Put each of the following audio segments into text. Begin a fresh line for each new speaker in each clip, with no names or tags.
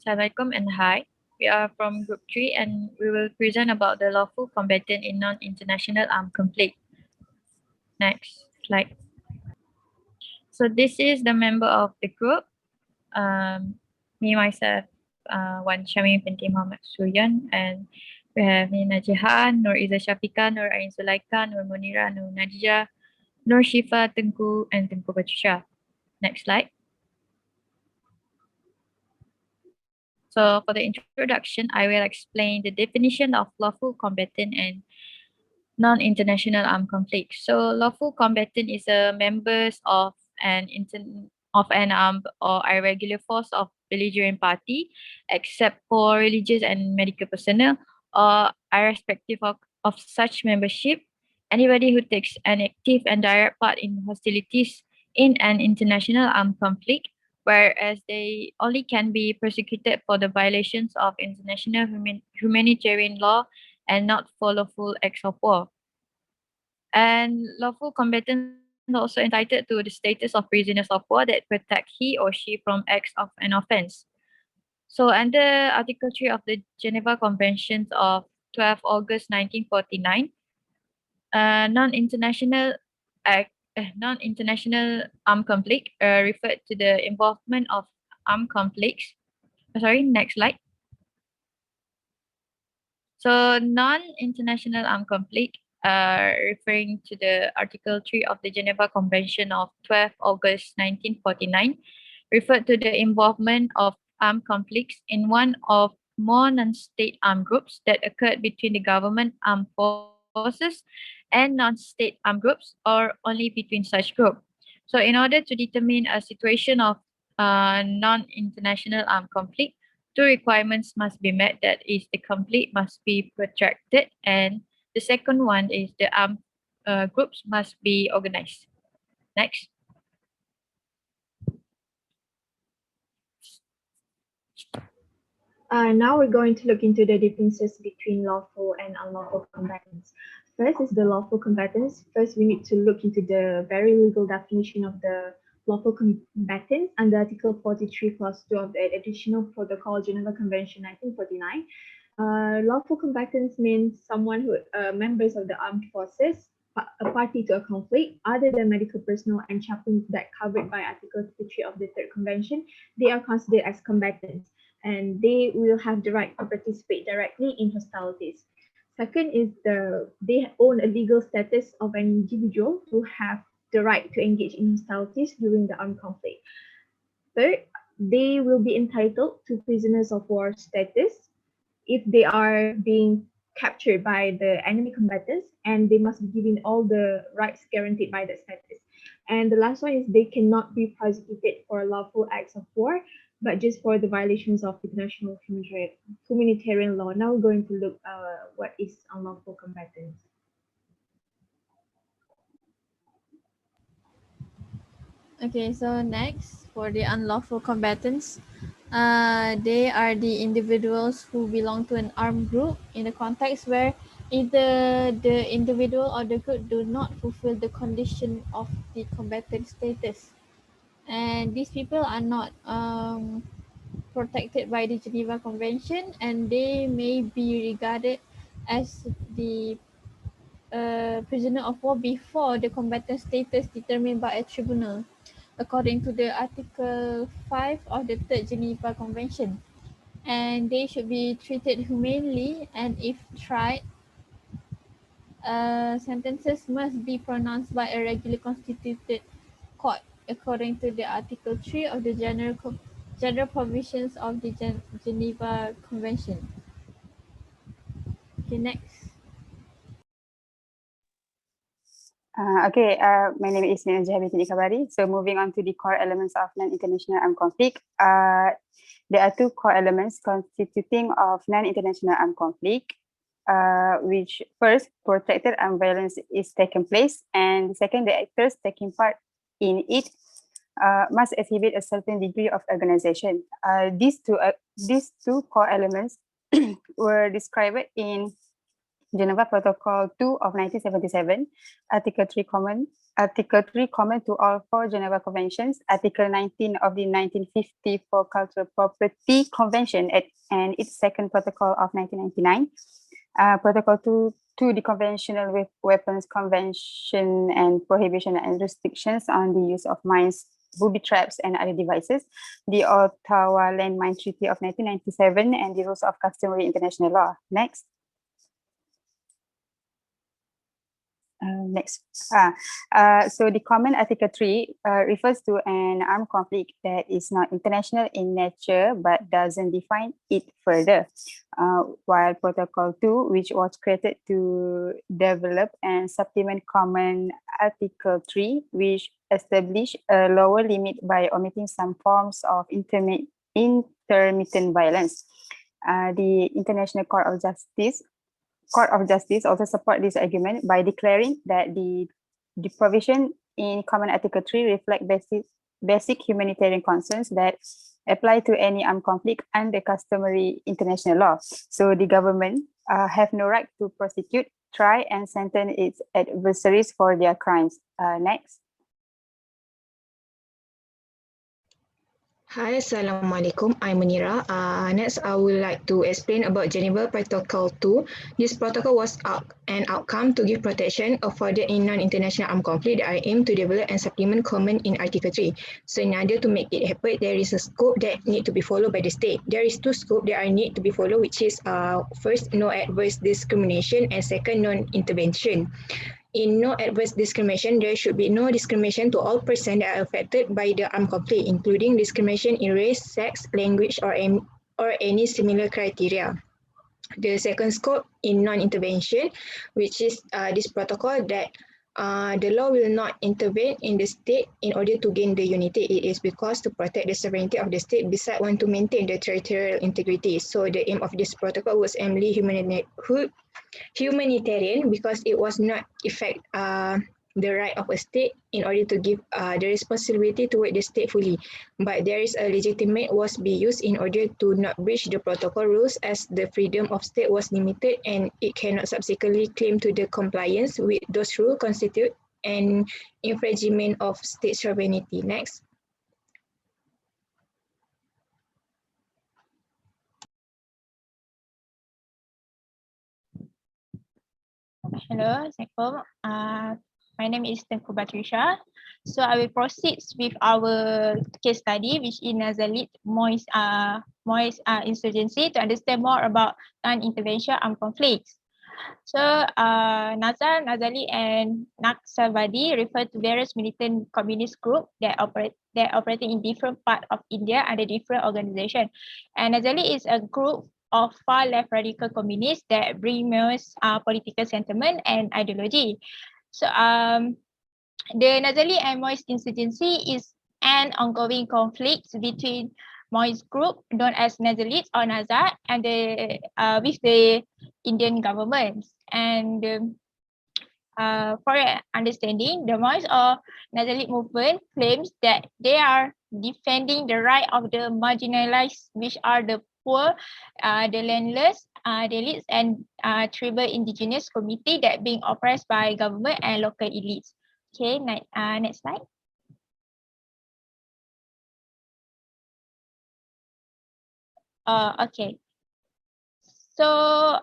Assalamualaikum and hi. We are from Group 3 and we will present about the lawful combatant in non-international armed conflict. Next slide. So this is the member of the group. Me, myself, Wan Syamimi binti Muhammad Suryan, and we have NAJIHAH, SYAFIQAH, ZULAIKHA, MUNIRAH, NAJIRA, SYIFA, TENGKU, and TENGKU BATRISYIA. Next slide. So for the introduction, I will explain the definition of lawful combatant and non-international armed conflict. So lawful combatant is a members of an armed or irregular force of belligerent party, except for religious and medical personnel, or irrespective of such membership, anybody who takes an active and direct part in hostilities in an international armed conflict, whereas they only can be prosecuted for the violations of international humanitarian law and not for lawful acts of war. And lawful combatants are also entitled to the status of prisoners of war that protect he or she from acts of an offense. So under Article 3 of the Geneva Conventions of 12 August 1949, non-international non-international armed conflict referred to the involvement of armed conflicts. Sorry, next slide. So non-international armed conflict, referring to the Article 3 of the Geneva Convention of 12 August 1949, referred to the involvement of armed conflicts in one of more non-state armed groups that occurred between the government armed forces and non-state armed groups, or only between such groups. So in order to determine a situation of non-international armed conflict, two requirements must be met. That is, the conflict must be protracted, and the second one is the armed groups must be organized. Next.
Now we're going to look into the differences between lawful and unlawful combatants. First is the lawful combatants. First, we need to look into the very legal definition of the lawful combatant under Article 43 Clause 2 of the Additional Protocol Geneva Convention 1949. Lawful combatants means someone who members of the armed forces, a party to a conflict, other than medical personnel and chaplains that covered by Article 33 of the Third Convention. They are considered as combatants, and they will have the right to participate directly in hostilities. Second is they own a legal status of an individual to have the right to engage in hostilities during the armed conflict. Third, they will be entitled to prisoners of war status if they are being captured by the enemy combatants, and they must be given all the rights guaranteed by that status. And the last one is they cannot be prosecuted for lawful acts of war, but just for the violations of international humanitarian law. Now we're going to look what is unlawful combatants.
Okay, so next for the unlawful combatants, they are the individuals who belong to an armed group in a context where either the individual or the group do not fulfill the condition of the combatant status. And these people are not protected by the Geneva Convention, and they may be regarded as the prisoner of war before the combatant status determined by a tribunal, according to the Article 5 of the Third Geneva Convention. And they should be treated humanely, and if tried, sentences must be pronounced by a regularly constituted court, according to the Article 3 of the general provisions of the Geneva Convention. Okay, next.
My name is NAJIHAH binti KHABARI. So moving on to the core elements of non-international armed conflict. There are two core elements constituting of non-international armed conflict, which first, protracted armed violence is taking place, and second, the actors taking part in it must exhibit a certain degree of organization. These two core elements were described in Geneva Protocol 2 of 1977, Article 3 Common Article 3, common to all four Geneva Conventions, Article 19 of the 1954 Cultural Property Convention and its second protocol of 1999, Protocol 2 to the Conventional Weapons Convention and prohibition and restrictions on the use of mines, booby traps, and other devices, the Ottawa Landmine Treaty of 1997, and the rules of customary international law. Next. So the common Article 3 refers to an armed conflict that is not international in nature but doesn't define it further. While Protocol 2, which was created to develop and supplement common Article 3, which established a lower limit by omitting some forms of intermittent violence. The International Court of Justice also support this argument by declaring that the provision in Common Article 3 reflect basic humanitarian concerns that apply to any armed conflict under customary international law. So the government have no right to prosecute, try, and sentence its adversaries for their crimes. Next.
Hi, Assalamualaikum. I'm MUNIRAH. Next, I would like to explain about Geneva Protocol 2. This protocol was an outcome to give protection afforded in non-international armed conflict that are aimed to develop and supplement common in Article 3. So in order to make it happen, there is a scope that need to be followed by the state. There is two scopes that are need to be followed, which is first, no adverse discrimination, and second, non-intervention. In no adverse discrimination, there should be no discrimination to all persons that are affected by the armed conflict, including discrimination in race, sex, language, or any similar criteria. The second scope in non-intervention, which is this protocol that the law will not intervene in the state in order to gain the unity. It is because to protect the sovereignty of the state, besides want to maintain the territorial integrity. So the aim of this protocol was mainly humanitarian, because it was not affect the right of a state in order to give the responsibility toward the state fully. But there is a legitimate was be used in order to not breach the protocol rules, as the freedom of state was limited and it cannot subsequently claim to the compliance with those rules constitute an infringement of state sovereignty. Next.
Hello, Assalamualaikum. My name is TENGKU BATRISYIA. So I will proceed with our case study, which is Nazalit MOHD insurgency, to understand more about non-intervention armed conflicts. So Nazali and Naxalbari refer to various militant communist groups that operating in different parts of India under different organizations. And Nazali is a group of far left radical communists that bring most political sentiment and ideology. So the Nazali and Moist insurgency is an ongoing conflict between Moist group known as Nazalites or Nazar and with the Indian government. And for understanding, the Moist or Nazalit movement claims that they are defending the right of the marginalized, which are the poor, the landless, the elites, and tribal indigenous community that being oppressed by government and local elites. Okay, next slide. Okay. So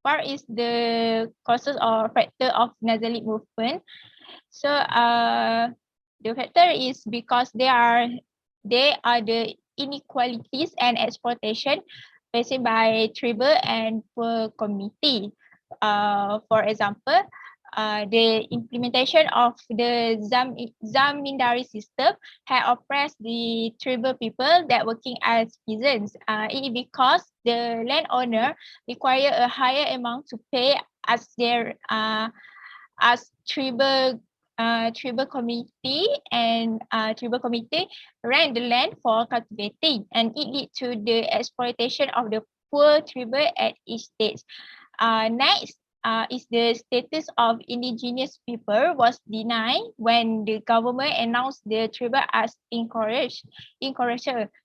what is the causes or factor of Nazalit movement? So the factor is because they are the inequalities and exploitation faced by tribal and poor community. For example, the implementation of the zamindari system had oppressed the tribal people that working as peasants. It is because the landowner require a higher amount to pay as their as tribal community, and tribal community rent the land for cultivating, and it lead to the exploitation of the poor tribal at each stage. Next is the status of indigenous people was denied when the government announced the tribal as encouraged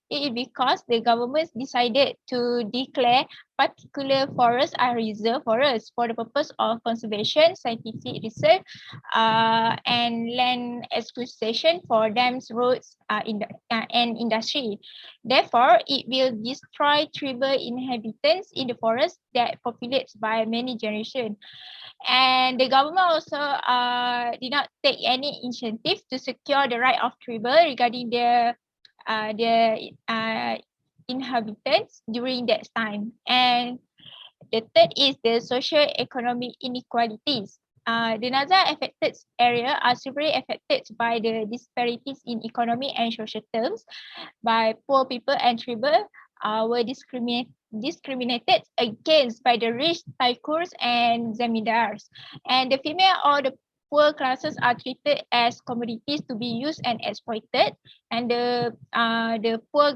It is because the government decided to declare particular forests are reserved forests for the purpose of conservation, scientific research, and land acquisition for dams, roads, and industry. Therefore, it will destroy tribal inhabitants in the forest that populates by many generations. And the government also did not take any initiative to secure the right of tribal regarding their inhabitants during that time. And the third is the socio-economic inequalities. The NAZA affected area are severely affected by the disparities in economic and social terms, by poor people and tribal were discriminated against by the rich tycoons and zamindars. And the female or the poor classes are treated as commodities to be used and exploited. And the poor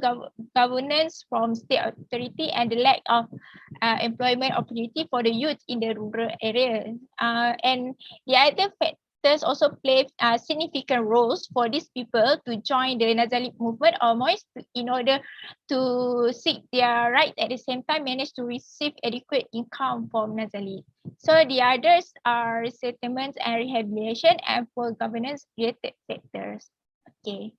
governance from state authority and the lack of employment opportunity for the youth in the rural area. And the other factors also play significant roles for these people to join the Nazali movement or MOHD in order to seek their right, at the same time manage to receive adequate income from Nazali. So the others are resettlements and rehabilitation and poor governance related factors. Okay.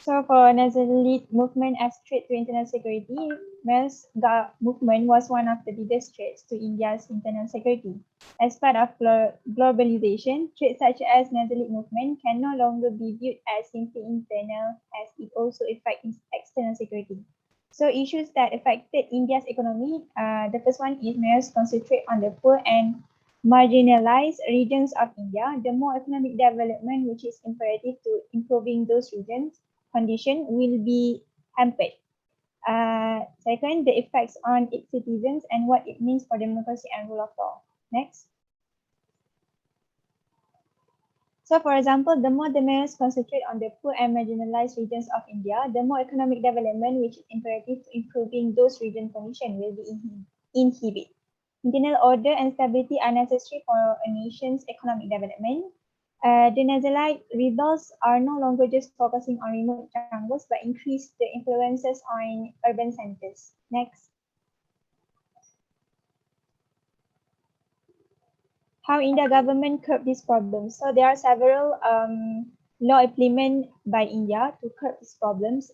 So for Nazali movement as threat to internal security, Mills movement was one of the biggest threats to India's internal security. As part of globalization, threats such as Nazali movement can no longer be viewed as simply internal, as it also affects external security. So issues that affected India's economy, the first one is Mills concentrate on the poor and marginalized regions of India. The more economic development which is imperative to improving those regions' condition will be hampered. Second, the effects on its citizens and what it means for democracy and rule of law. Next. So for example, the more the mayors concentrate on the poor and marginalized regions of India, the more economic development which is imperative to improving those region condition will be inhibited. Internal order and stability are necessary for a nation's economic development. The Nazalite rebels are no longer just focusing on remote jungles, but increase the influences on urban centers. Next. How India government curb these problems. So there are several law implemented by India to curb these problems.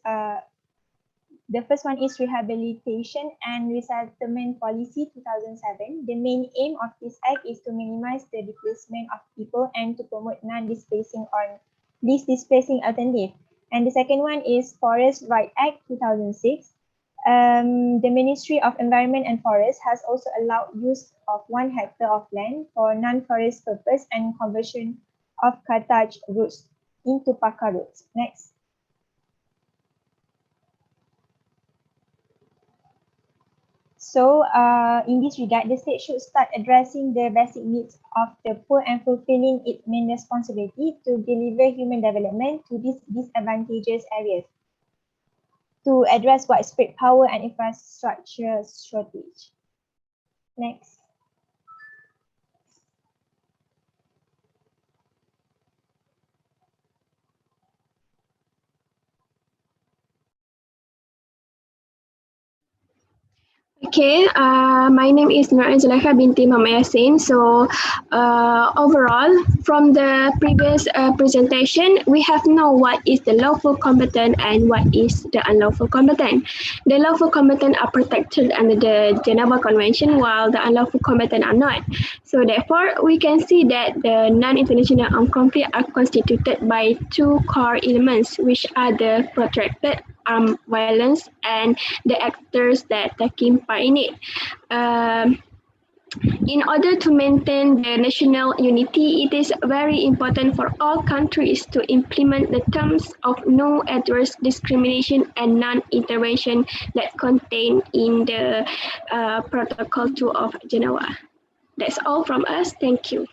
The first one is Rehabilitation and Resettlement Policy 2007. The main aim of this act is to minimize the displacement of people and to promote non-displacing or least displacing alternative. And the second one is Forest Right Act 2006. The Ministry of Environment and Forest has also allowed use of 1 hectare of land for non-forest purpose and conversion of cottage roads into Paka roads. Next. So in this regard, the state should start addressing the basic needs of the poor and fulfilling its main responsibility to deliver human development to these disadvantaged areas, to address widespread power and infrastructure shortage. Next.
Okay, my name is NAJIHAH binti YASIN. So overall, from the previous presentation, we have known what is the lawful combatant and what is the unlawful combatant. The lawful combatant are protected under the Geneva Convention, while the unlawful combatant are not. So therefore, we can see that the non-international armed conflict are constituted by 2 core elements, which are the protracted armed violence and the actors that taking part in it. In order to maintain the national unity, it is very important for all countries to implement the terms of no adverse discrimination and non-intervention that contained in the Protocol 2 of Geneva. That's all from us. Thank you.